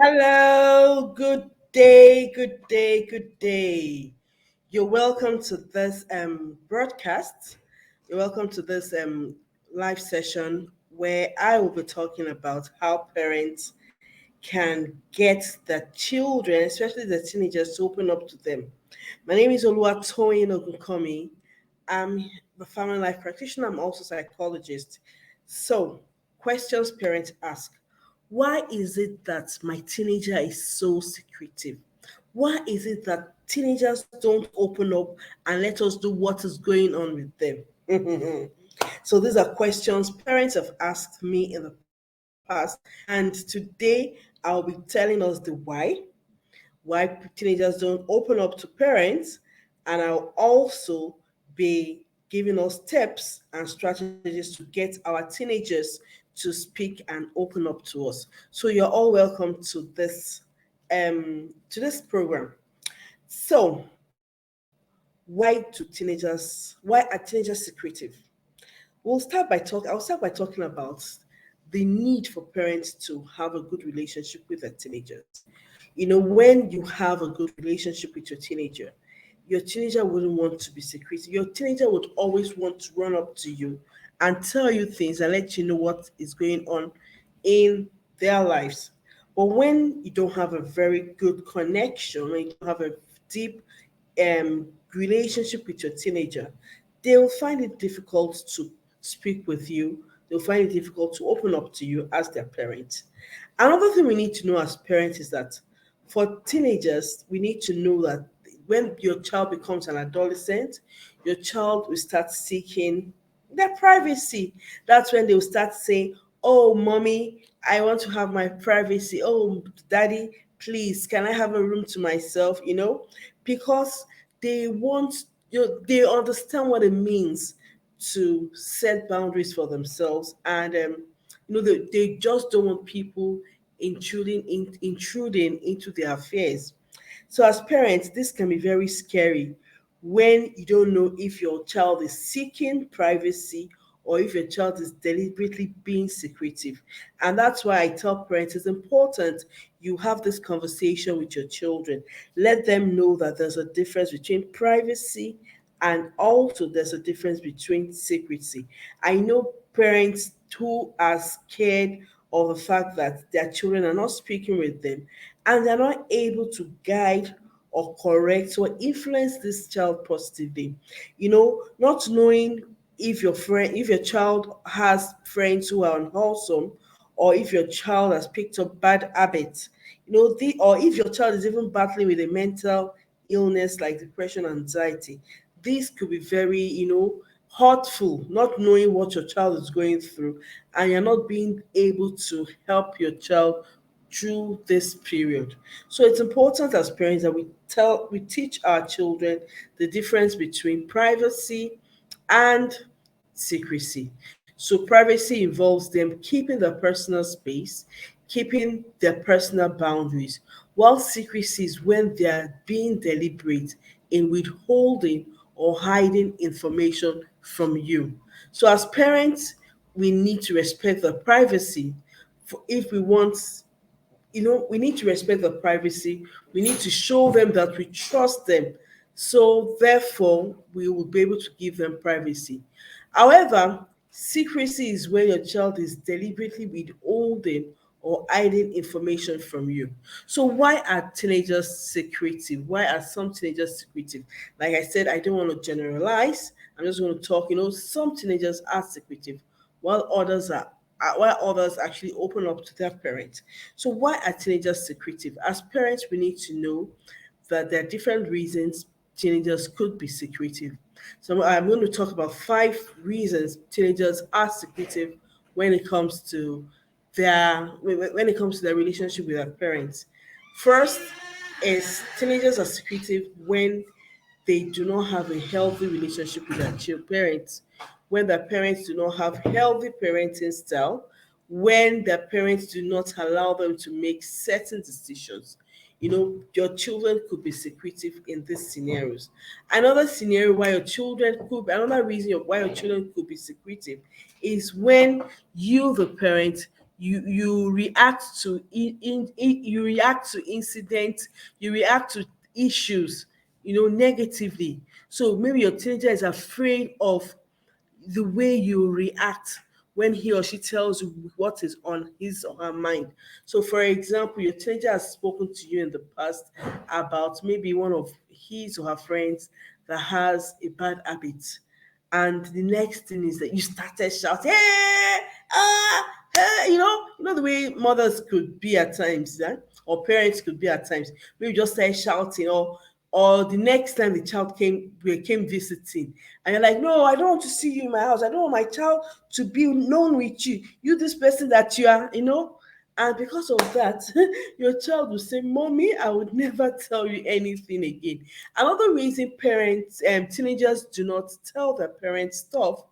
Hello, good day, good day, good day. You're welcome to this broadcast. You're welcome to this live session where I will be talking about how parents can get the children, especially the teenagers, to open up to them. My name is Oluwatoyin Ogunkomi. I'm the family life practitioner. I'm also a psychologist. So, questions parents ask: why is it that my teenager is so secretive? Why is it that teenagers don't open up and let us do what is going on with them? So these are questions parents have asked me in the past, and today I'll be telling us the why teenagers don't open up to parents, and I'll also be giving us tips and strategies to get our teenagers to speak and open up to us. So you're all welcome to this program. So why are teenagers secretive? I'll start by talking about the need for parents to have a good relationship with their teenagers. When you have a good relationship with your teenager wouldn't want to be secretive. Your teenager would always want to run up to you and tell you things and let you know what is going on in their lives. But when you don't have a very good connection, when you don't have a deep relationship with your teenager, they'll find it difficult to speak with you. They'll find it difficult to open up to you as their parent. Another thing we need to know as parents is that for teenagers, we need to know that when your child becomes an adolescent, your child will start seeking their privacy. That's when they'll start saying, "Oh, mommy, I want to have my privacy. Oh, daddy, please, can I have a room to myself?" Because they want they understand what it means to set boundaries for themselves, and they just don't want people intruding into their affairs. So as parents, this can be very scary when you don't know if your child is seeking privacy or if your child is deliberately being secretive. And that's why I tell parents it's important you have this conversation with your children. Let them know that there's a difference between privacy and also there's a difference between secrecy. I know parents who are scared of the fact that their children are not speaking with them and they're not able to guide or correct or influence this child positively. Not knowing if your child has friends who are unwholesome, or if your child has picked up bad habits, or if your child is even battling with a mental illness like depression, anxiety. This could be very, hurtful, not knowing what your child is going through, and you're not being able to help your child through this period. So it's important as parents that we teach our children the difference between privacy and secrecy. So privacy involves them keeping their personal space, keeping their personal boundaries, while secrecy is when they are being deliberate in withholding or hiding information from you. So as parents, we need to respect the privacy. If we want, we need to respect their privacy. We need to show them that we trust them. So, therefore, we will be able to give them privacy. However, secrecy is when your child is deliberately withholding or hiding information from you. So, why are teenagers secretive? Why are some teenagers secretive? Like I said, I don't want to generalize. I'm just going to talk. Some teenagers are secretive, while others actually open up to their parents. So why are teenagers secretive? As parents, we need to know that there are different reasons teenagers could be secretive. So I'm going to talk about 5 reasons teenagers are secretive when it comes to their relationship with their parents. First is teenagers are secretive when they do not have a healthy relationship with their parents, when their parents do not have healthy parenting style, when their parents do not allow them to make certain decisions. Your children could be secretive in these scenarios. Another reason why your children could be secretive is when you, the parent, You react to you react to incidents, you react to issues, negatively. So maybe your teenager is afraid of the way you react when he or she tells you what is on his or her mind. So, for example, your teenager has spoken to you in the past about maybe one of his or her friends that has a bad habit, and the next thing is that you started shouting, "Hey, ah, hey," the way mothers could be at times, or parents could be at times. Maybe just start shouting, or the next time the child came visiting, and you're like, "No, I don't want to see you in my house. I don't want my child to be known with you. You, this person that you are." And because of that, your child will say, "Mommy, I would never tell you anything again." Another reason teenagers do not tell their parents stuff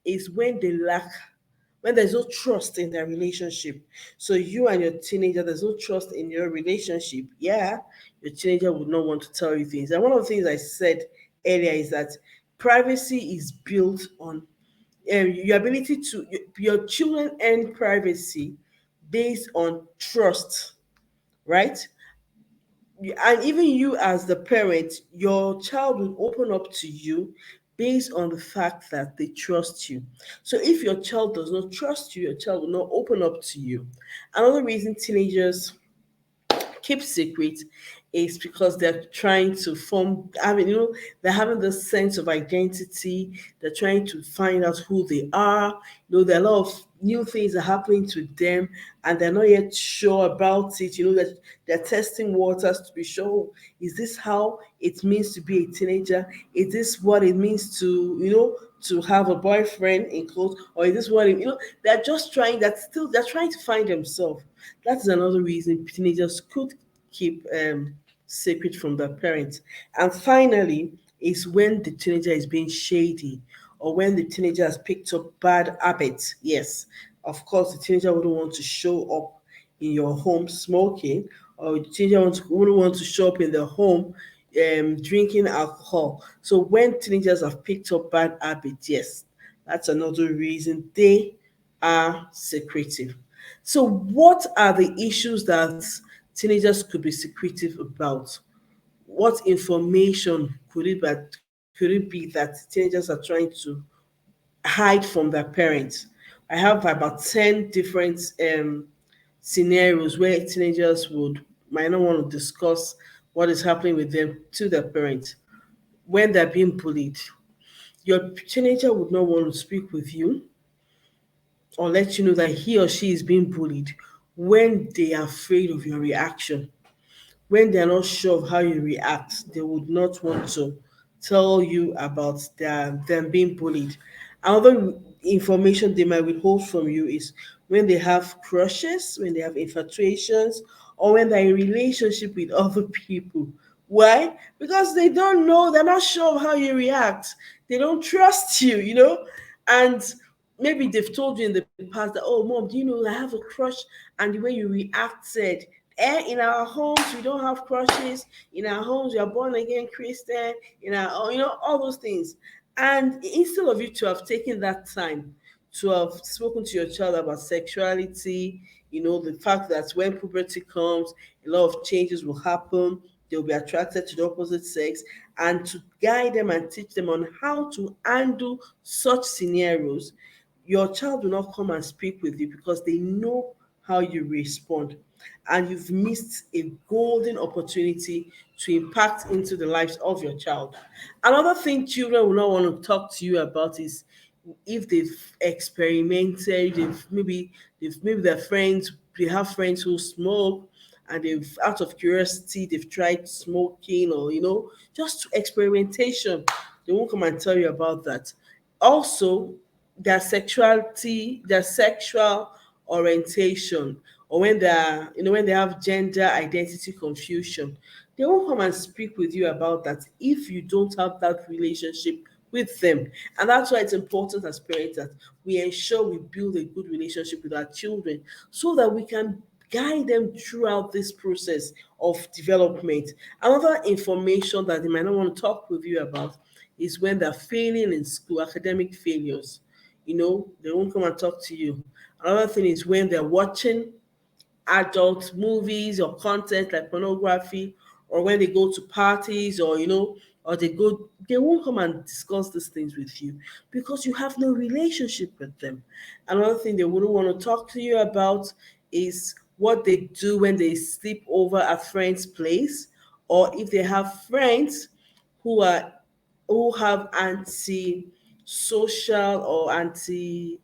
is when there's no trust in their relationship. So you and your teenager, there's no trust in your relationship. Yeah, your teenager would not want to tell you things. And one of the things I said earlier is that privacy is built on your ability to your children earn privacy based on trust, right? And even you as the parent, your child will open up to you based on the fact that they trust you. So if your child does not trust you, your child will not open up to you. Another reason teenagers keep secret is because they're trying to form, they're having this sense of identity. They're trying to find out who they are. There are a lot of new things are happening to them, and they're not yet sure about it. That they're testing waters to be sure, is this how it means to be a teenager? Is this what it means to have a boyfriend in quotes, or is this what they're just trying, they're trying to find themselves. That's another reason teenagers could keep secret from their parents. And finally, is when the teenager is being shady, or when the teenager has picked up bad habits. Yes, of course, the teenager wouldn't want to show up in your home smoking, or the teenager wouldn't want to show up in the home drinking alcohol. So when teenagers have picked up bad habits, yes, that's another reason they are secretive. So, what are the issues that teenagers could be secretive about? What information could it be that teenagers are trying to hide from their parents? I have about 10 different scenarios where teenagers might not want to discuss what is happening with them to their parents. When they're being bullied, your teenager would not want to speak with you or let you know that he or she is being bullied when they are afraid of your reaction. When they're not sure of how you react, they would not want to tell you about them being bullied. Another information they might withhold from you is when they have crushes, when they have infatuations, or when they're in relationship with other people. Why? Because they don't know, they're not sure of how you react. They don't trust you. And maybe they've told you in the past that, "Oh, mom, do you know I have a crush?" And the way you reacted, in our homes we don't have crushes. In our homes we are born again Christian. In our, all those things. And instead of you to have taken that time to have spoken to your child about sexuality, the fact that when puberty comes, a lot of changes will happen. They'll be attracted to the opposite sex, and to guide them and teach them on how to handle such scenarios, your child will not come and speak with you because they know how you respond. And you've missed a golden opportunity to impact into the lives of your child. Another thing children will not want to talk to you about is if they've experimented, they've maybe they have friends who smoke, and they've, out of curiosity, they've tried smoking, or just experimentation. They won't come and tell you about that. Also, their sexual orientation, or when they have gender identity confusion, they won't come and speak with you about that if you don't have that relationship with them. And that's why it's important as parents that we ensure we build a good relationship with our children, so that we can guide them throughout this process of development. Another information that they might not want to talk with you about is when they're failing in school, academic failures. They won't come and talk to you. Another thing is when they're watching adult movies or content like pornography, or when they go to parties, or or they won't come and discuss these things with you because you have no relationship with them. Another thing they wouldn't want to talk to you about is what they do when they sleep over at friends' place, or if they have friends who are who have anti-social or antisocial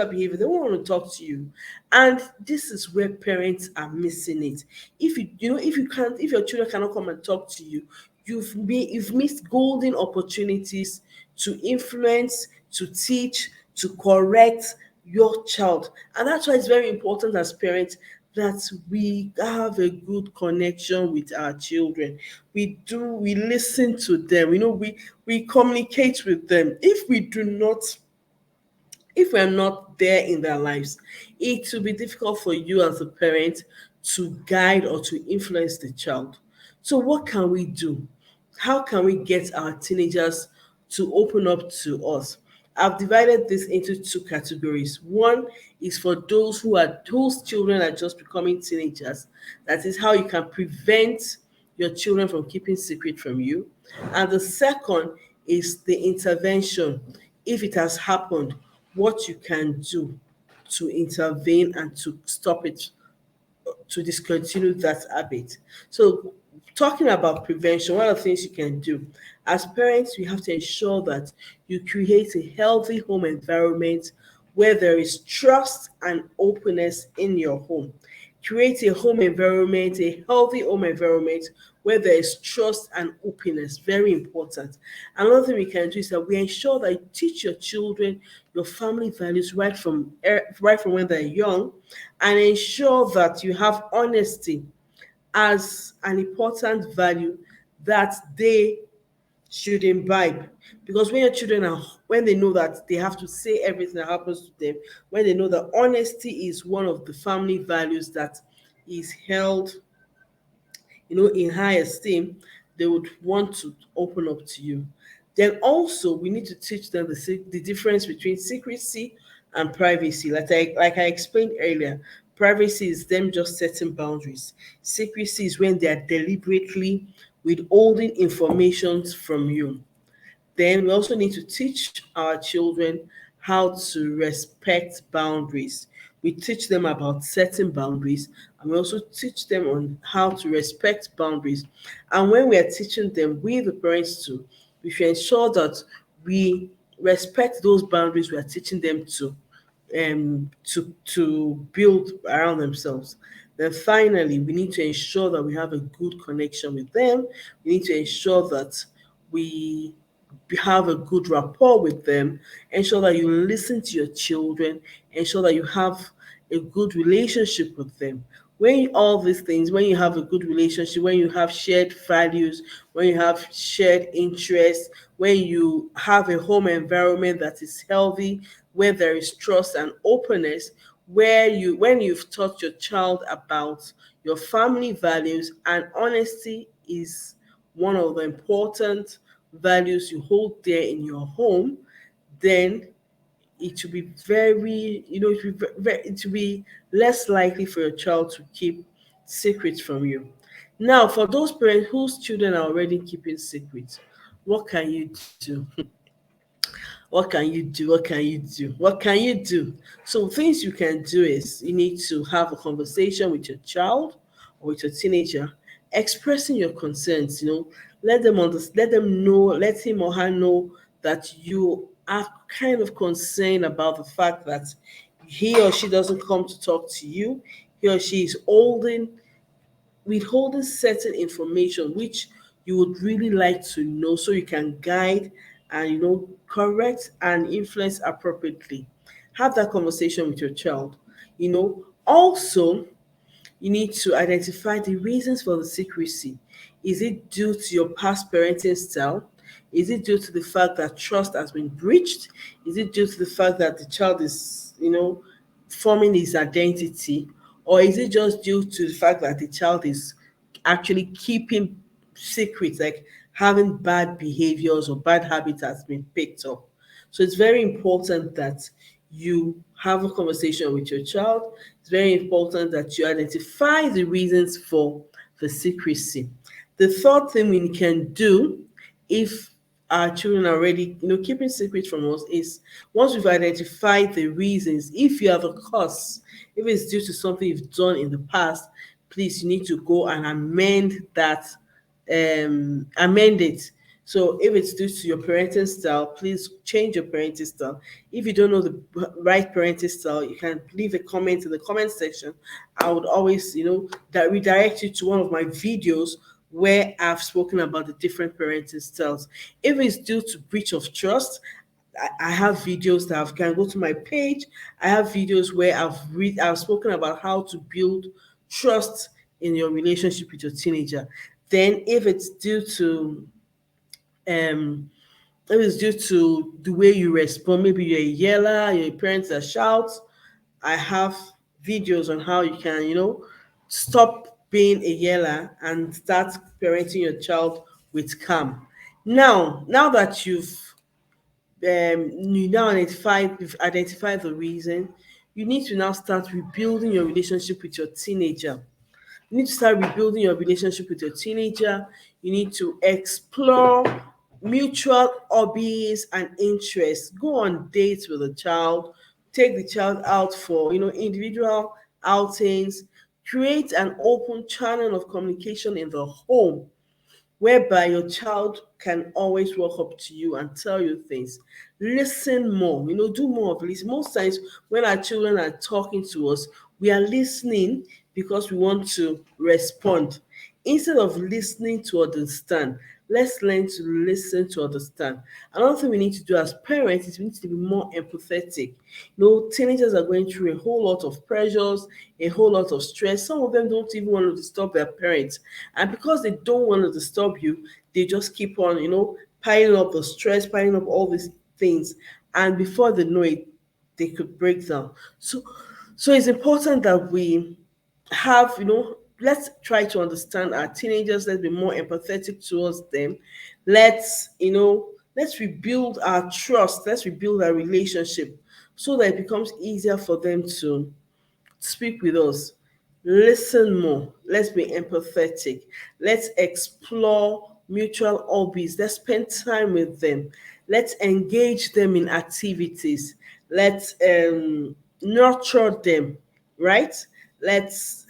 behavior. They won't want to talk to you, and this is where parents are missing it. If if your children cannot come and talk to you, you've missed golden opportunities to influence, to teach, to correct your child. And that's why it's very important as parents that we have a good connection with our children. We listen to them, we communicate with them. If we're not there in their lives, it will be difficult for you as a parent to guide or to influence the child. So, what can we do? How can we get our teenagers to open up to us? I've divided this into two categories. One is for those whose children are just becoming teenagers. That is how you can prevent your children from keeping secret from you. And the second is the intervention. If it has happened, what you can do to intervene and to stop it, to discontinue that habit. So, talking about prevention, one of the things you can do as parents, we have to ensure that you create a healthy home environment where there is trust and openness in your home. Create a home environment, a healthy home environment where there is trust and openness. Very important. Another thing we can do is that we ensure that you teach your children your family values right from when they're young, and ensure that you have honesty as an important value that they should imbibe. Because when they know that they have to say everything that happens to them, when they know that honesty is one of the family values that is held in high esteem, they would want to open up to you. Then also we need to teach them the difference between secrecy and privacy. Like I explained earlier, privacy is them just setting boundaries. Secrecy is when they are deliberately withholding information from you. Then we also need to teach our children how to respect boundaries. We teach them about setting boundaries, and we also teach them on how to respect boundaries. And when we are teaching them, we the parents too, we should ensure that we respect those boundaries we are teaching them to build around themselves. Then finally, we need to ensure that we have a good connection with them. We need to ensure that we have a good rapport with them. Ensure that you listen to your children. Ensure that you have a good relationship with them. All these things, when you have a good relationship, when you have shared values, when you have shared interests, when you have a home environment that is healthy, where there is trust and openness, when you've taught your child about your family values, and honesty is one of the important values you hold there in your home, then it will be it will be less likely for your child to keep secrets from you. Now, for those parents whose children are already keeping secrets, what can you do? What can you do? What can you do? What can you do? So things you can do is you need to have a conversation with your child or with your teenager, expressing your concerns. Let them know, let him or her know that you are kind of concerned about the fact that he or she doesn't come to talk to you. He or she is withholding certain information which you would really like to know, so you can guide and correct and influence appropriately. Have that conversation with your child. Also, you need to identify the reasons for the secrecy. Is it due to your past parenting style? Is it due to the fact that trust has been breached? Is it due to the fact that the child is, forming his identity? Or is it just due to the fact that the child is actually keeping secrets, like having bad behaviors or bad habits has been picked up? So it's very important that you have a conversation with your child. It's very important that you identify the reasons for the secrecy. The third thing we can do if our children are already, keeping secret from us is once we've identified the reasons, if you have a cause, if it's due to something you've done in the past, please you need to go and amend it. So if it's due to your parenting style, please change your parenting style. If you don't know the right parenting style, you can leave a comment in the comment section. I would always, that redirect you to one of my videos where I've spoken about the different parenting styles. If it's due to breach of trust, I have videos that can go to my page. I have videos where I've spoken about how to build trust in your relationship with your teenager. Then um if it's due to the way you respond, maybe you're a yeller, you're a parent that shouts, I have videos on how you can, stop being a yeller and start parenting your child with calm. Now that you've identified the reason, you need to now start rebuilding your relationship with your teenager. You need to start rebuilding your relationship with your teenager. You need to explore mutual hobbies and interests. Go on dates with the child. Take the child out for individual outings. Create an open channel of communication in the home whereby your child can always walk up to you and tell you things. Listen more, do more of this. Most times when our children are talking to us, we are listening because we want to respond. Instead of listening to understand, let's learn to listen to understand. Another thing we need to do as parents is we need to be more empathetic. Teenagers are going through a whole lot of pressures, a whole lot of stress. Some of them don't even want to disturb their parents. And because they don't want to disturb you, they just keep on, piling up the stress, piling up all these things. And before they know it, they could break down. So it's important that we have, let's try to understand our teenagers. Let's be more empathetic towards them. Let's rebuild our trust. Let's rebuild our relationship so that it becomes easier for them to speak with us. Listen more. Let's be empathetic. Let's explore mutual hobbies. Let's spend time with them. Let's engage them in activities. Let's nurture them, right? Let's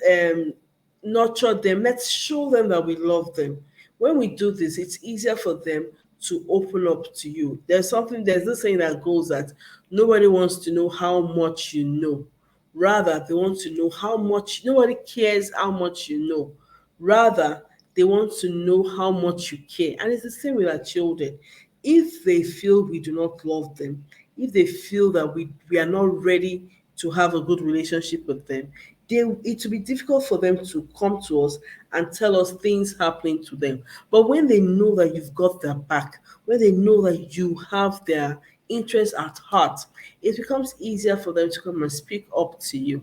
nurture them. Let's show them that we love them. When we do this, it's easier for them to open up to you. There's this saying that goes that nobody wants to know how much you know. Rather, they want to know how much, nobody cares how much you know. Rather, they want to know how much you care. And it's the same with our children. If they feel we do not love them, if they feel that we are not ready to have a good relationship with them, it will be difficult for them to come to us and tell us things happening to them. But when they know that you've got their back, when they know that you have their interests at heart, it becomes easier for them to come and speak up to you.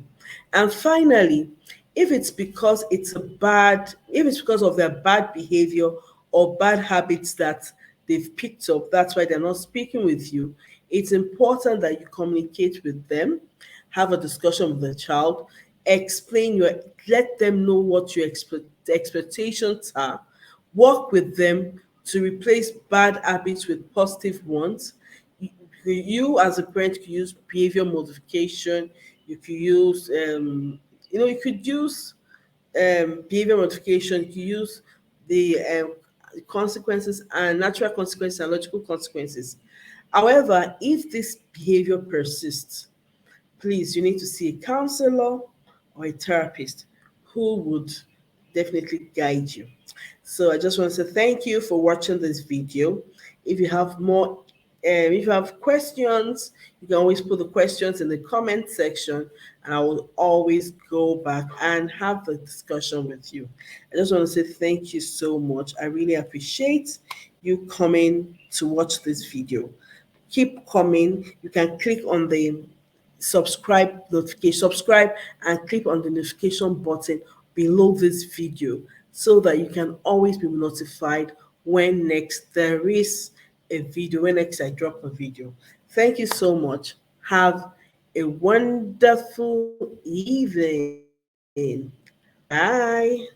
And finally, if it's because of their bad behavior or bad habits that they've picked up, that's why they're not speaking with you. It's important that you communicate with them, have a discussion with the child, let them know what your expectations are, work with them to replace bad habits with positive ones. You as a parent could use behavior modification. You could use you could use behavior modification. You could use the consequences and natural consequences and logical consequences. However, if this behavior persists, please, you need to see a counselor or a therapist who would definitely guide you. So I just want to say thank you for watching this video. If you have if you have questions, you can always put the questions in the comment section and I will always go back and have the discussion with you. I just want to say thank you so much. I really appreciate you coming to watch this video. Keep coming. You can click on the subscribe and click on the notification button below this video so that you can always be notified when next I drop a video. Thank you so much. Have a wonderful evening. Bye.